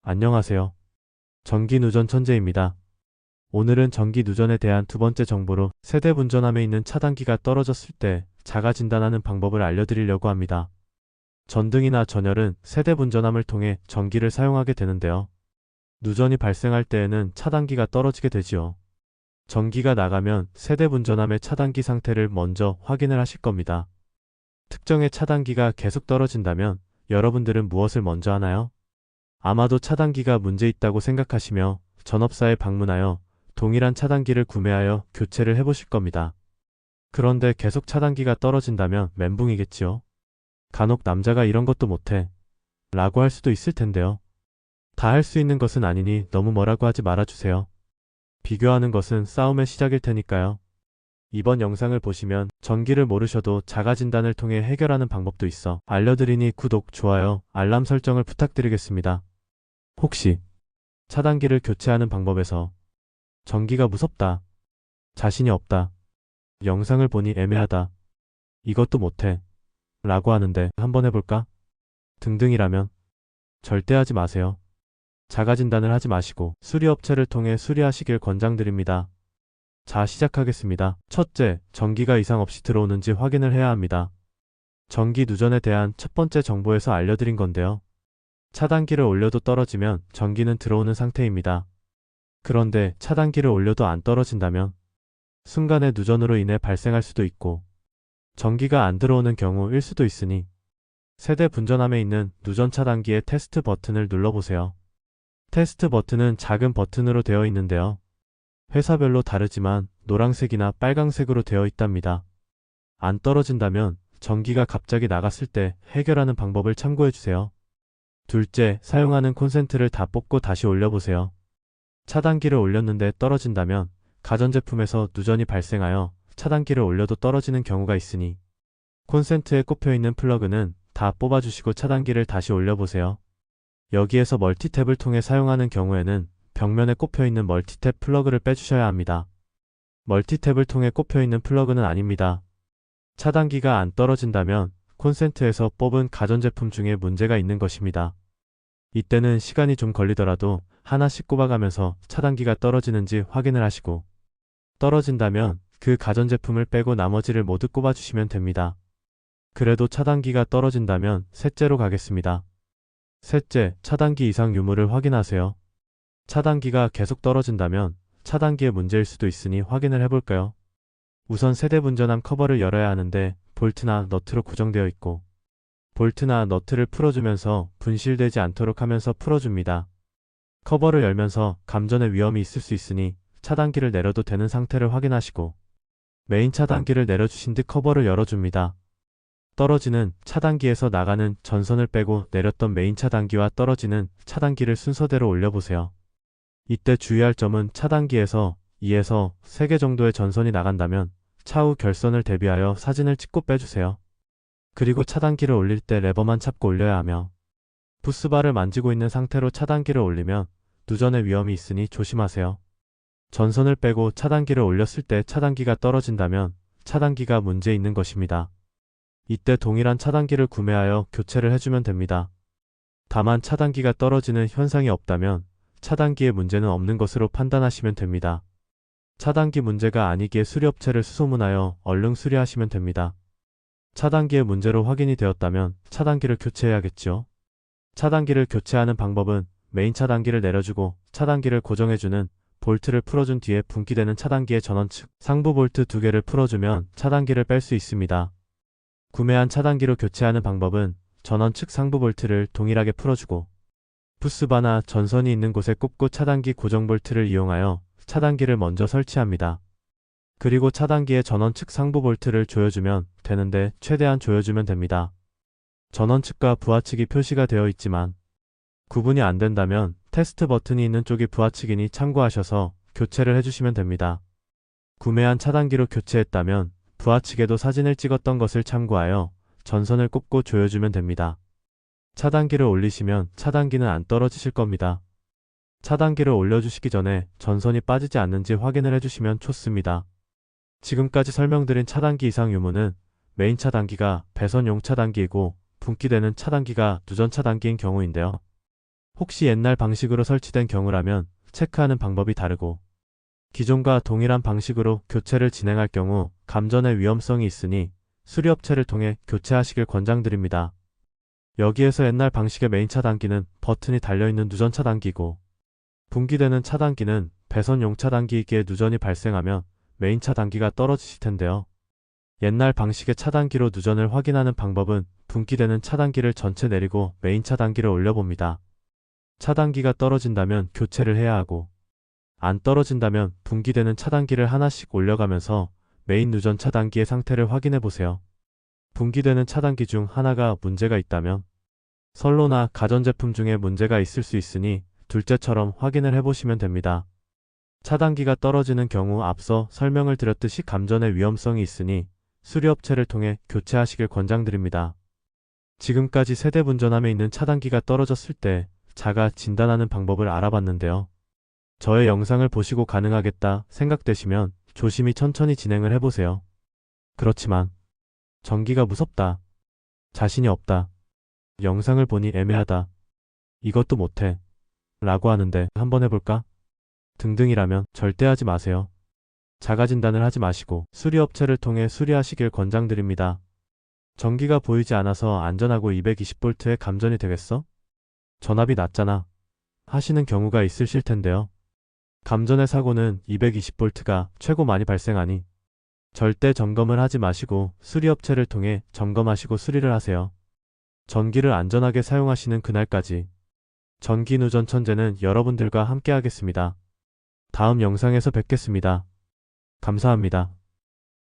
안녕하세요. 전기 누전 천재입니다. 오늘은 전기 누전에 대한 두 번째 정보로 세대 분전함에 있는 차단기가 떨어졌을 때 자가 진단하는 방법을 알려드리려고 합니다. 전등이나 전열은 세대 분전함을 통해 전기를 사용하게 되는데요. 누전이 발생할 때에는 차단기가 떨어지게 되지요. 전기가 나가면 세대 분전함의 차단기 상태를 먼저 확인을 하실 겁니다. 특정의 차단기가 계속 떨어진다면 여러분들은 무엇을 먼저 하나요? 아마도 차단기가 문제 있다고 생각하시며 전업사에 방문하여 동일한 차단기를 구매하여 교체를 해보실 겁니다. 그런데 계속 차단기가 떨어진다면 멘붕이겠지요. 간혹 남자가 이런 것도 못해 라고 할 수도 있을 텐데요. 다 할 수 있는 것은 아니니 너무 뭐라고 하지 말아주세요. 비교하는 것은 싸움의 시작일 테니까요. 이번 영상을 보시면 전기를 모르셔도 자가 진단을 통해 해결하는 방법도 있어 알려드리니 구독, 좋아요, 알람 설정을 부탁드리겠습니다. 혹시 차단기를 교체하는 방법에서 전기가 무섭다, 자신이 없다, 영상을 보니 애매하다, 이것도 못해 라고 하는데 한번 해볼까? 등등이라면 절대 하지 마세요. 자가 진단을 하지 마시고 수리업체를 통해 수리하시길 권장드립니다. 자, 시작하겠습니다. 첫째, 전기가 이상 없이 들어오는지 확인을 해야 합니다. 전기 누전에 대한 첫 번째 정보에서 알려드린 건데요. 차단기를 올려도 떨어지면 전기는 들어오는 상태입니다. 그런데 차단기를 올려도 안 떨어진다면 순간의 누전으로 인해 발생할 수도 있고 전기가 안 들어오는 경우일 수도 있으니 세대 분전함에 있는 누전 차단기의 테스트 버튼을 눌러보세요. 테스트 버튼은 작은 버튼으로 되어 있는데요. 회사별로 다르지만 노란색이나 빨강색으로 되어 있답니다. 안 떨어진다면 전기가 갑자기 나갔을 때 해결하는 방법을 참고해주세요. 둘째, 사용하는 콘센트를 다 뽑고 다시 올려보세요. 차단기를 올렸는데 떨어진다면 가전제품에서 누전이 발생하여 차단기를 올려도 떨어지는 경우가 있으니 콘센트에 꼽혀있는 플러그는 다 뽑아주시고 차단기를 다시 올려보세요. 여기에서 멀티탭을 통해 사용하는 경우에는 벽면에 꼽혀있는 멀티탭 플러그를 빼주셔야 합니다. 멀티탭을 통해 꼽혀있는 플러그는 아닙니다. 차단기가 안 떨어진다면 콘센트에서 뽑은 가전제품 중에 문제가 있는 것입니다. 이때는 시간이 좀 걸리더라도 하나씩 꼽아가면서 차단기가 떨어지는지 확인을 하시고 떨어진다면 그 가전제품을 빼고 나머지를 모두 꼽아주시면 됩니다. 그래도 차단기가 떨어진다면 셋째로 가겠습니다. 셋째, 차단기 이상 유무를 확인하세요. 차단기가 계속 떨어진다면 차단기의 문제일 수도 있으니 확인을 해볼까요? 우선 세대 분전함 커버를 열어야 하는데 볼트나 너트로 고정되어 있고 볼트나 너트를 풀어주면서 분실되지 않도록 하면서 풀어줍니다. 커버를 열면서 감전의 위험이 있을 수 있으니 차단기를 내려도 되는 상태를 확인하시고 메인 차단기를 내려주신 듯 커버를 열어줍니다. 떨어지는 차단기에서 나가는 전선을 빼고 내렸던 메인 차단기와 떨어지는 차단기를 순서대로 올려보세요. 이때 주의할 점은 차단기에서 2에서 3개 정도의 전선이 나간다면 차후 결선을 대비하여 사진을 찍고 빼주세요. 그리고 차단기를 올릴 때 레버만 잡고 올려야 하며 부스바를 만지고 있는 상태로 차단기를 올리면 누전의 위험이 있으니 조심하세요. 전선을 빼고 차단기를 올렸을 때 차단기가 떨어진다면 차단기가 문제 있는 것입니다. 이때 동일한 차단기를 구매하여 교체를 해주면 됩니다. 다만 차단기가 떨어지는 현상이 없다면 차단기에 문제는 없는 것으로 판단하시면 됩니다. 차단기 문제가 아니기에 수리업체를 수소문하여 얼른 수리하시면 됩니다. 차단기의 문제로 확인이 되었다면 차단기를 교체해야겠죠. 차단기를 교체하는 방법은 메인 차단기를 내려주고 차단기를 고정해주는 볼트를 풀어준 뒤에 분기되는 차단기의 전원 측 상부 볼트 2개를 풀어주면 차단기를 뺄 수 있습니다. 구매한 차단기로 교체하는 방법은 전원 측 상부 볼트를 동일하게 풀어주고 부스바나 전선이 있는 곳에 꼽고 차단기 고정 볼트를 이용하여 차단기를 먼저 설치합니다. 그리고 차단기의 전원 측 상부 볼트를 조여주면 되는데 최대한 조여주면 됩니다. 전원 측과 부하 측이 표시가 되어 있지만 구분이 안 된다면 테스트 버튼이 있는 쪽이 부하 측이니 참고하셔서 교체를 해주시면 됩니다. 구매한 차단기로 교체했다면 부하 측에도 사진을 찍었던 것을 참고하여 전선을 꼽고 조여주면 됩니다. 차단기를 올리시면 차단기는 안 떨어지실 겁니다. 차단기를 올려주시기 전에 전선이 빠지지 않는지 확인을 해주시면 좋습니다. 지금까지 설명드린 차단기 이상 유무는 메인 차단기가 배선용 차단기이고 분기되는 차단기가 누전 차단기인 경우인데요. 혹시 옛날 방식으로 설치된 경우라면 체크하는 방법이 다르고 기존과 동일한 방식으로 교체를 진행할 경우 감전의 위험성이 있으니 수리업체를 통해 교체하시길 권장드립니다. 여기에서 옛날 방식의 메인 차단기는 버튼이 달려있는 누전 차단기고 분기되는 차단기는 배선용 차단기이기에 누전이 발생하면 메인 차단기가 떨어지실 텐데요. 옛날 방식의 차단기로 누전을 확인하는 방법은 분기되는 차단기를 전체 내리고 메인 차단기를 올려봅니다. 차단기가 떨어진다면 교체를 해야 하고 안 떨어진다면 분기되는 차단기를 하나씩 올려가면서 메인 누전 차단기의 상태를 확인해 보세요. 분기되는 차단기 중 하나가 문제가 있다면 선로나 가전제품 중에 문제가 있을 수 있으니 둘째처럼 확인을 해보시면 됩니다. 차단기가 떨어지는 경우 앞서 설명을 드렸듯이 감전의 위험성이 있으니 수리업체를 통해 교체하시길 권장드립니다. 지금까지 세대분전함에 있는 차단기가 떨어졌을 때 자가 진단하는 방법을 알아봤는데요. 저의 영상을 보시고 가능하겠다 생각되시면 조심히 천천히 진행을 해보세요. 그렇지만 전기가 무섭다, 자신이 없다, 영상을 보니 애매하다, 이것도 못해 라고 하는데 한번 해볼까? 등등이라면 절대 하지 마세요. 자가진단을 하지 마시고 수리업체를 통해 수리하시길 권장드립니다. 전기가 보이지 않아서 안전하고 220V의 감전이 되겠어? 전압이 낮잖아 하시는 경우가 있으실 텐데요. 감전의 사고는 220V가 최고 많이 발생하니 절대 점검을 하지 마시고 수리업체를 통해 점검하시고 수리를 하세요. 전기를 안전하게 사용하시는 그날까지 전기누전 천재는 여러분들과 함께 하겠습니다. 다음 영상에서 뵙겠습니다. 감사합니다.